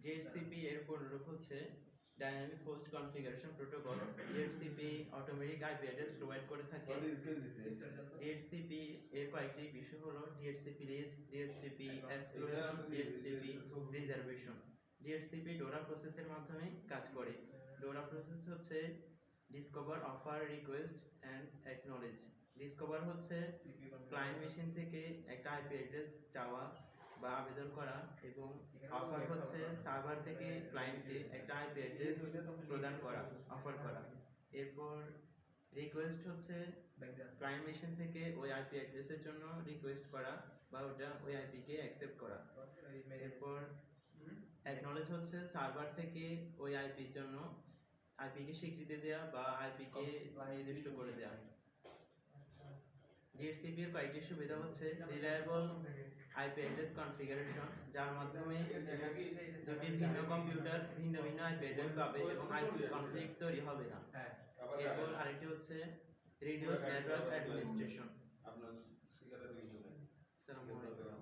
DHCP এর পূর্ণরূপ হচ্ছে dynamic host configuration protocol. DHCP automatic IP address provide করে থাকে। ডিএইচসিপি এর কয়েকটি বিষয় হলো DHCP reach, DHCP exclusion, DHCP reservation. DHCP DORA প্রসেসের মাধ্যমে কাজ করে। ডোরা প্রসেস হচ্ছে discover, offer, request and acknowledge. Discover হচ্ছে ক্লায়েন্ট মেশিন থেকে একটা আইপি অ্যাড্রেস চাওয়া বা আবেদন করা, এবং অফার হচ্ছে সার্ভার থেকে ক্লায়েন্টকে একটা আইপি অ্যাড্রেস প্রদান করা, অফার করা। এরপর রিকোয়েস্ট হচ্ছে ক্লায়েন্ট মেশিন থেকে ওই আইপি অ্যাড্রেসের জন্য রিকোয়েস্ট করা বা ওটা ওই আইপি কে অ্যাকসেপ্ট করা। এরপর অ্যাকনলেজ হচ্ছে সার্ভার থেকে ওই আইপির জন্য আইপি কে স্বীকৃতি দেওয়া বা আইপি কে নির্দিষ্ট করে দেওয়া। ডিএইচসিপি এর কয়েকটি সুবিধা হচ্ছে রিলায়েবল আইপি অ্যাড্রেস কনফিগারেশন, যার মাধ্যমে দুটি ভিন্ন কম্পিউটার ভিন্ন ভিন্ন আইপি অ্যাড্রেস পাবে এবং আইপি কনফ্লিক্ট তৈরি হবে না। এরপর আরেকটি হচ্ছে রিডিউস নেটওয়ার্ক অ্যাডমিনিস্ট্রেশন। আপনার স্পিকারে দিন। আসসালামু আলাইকুম।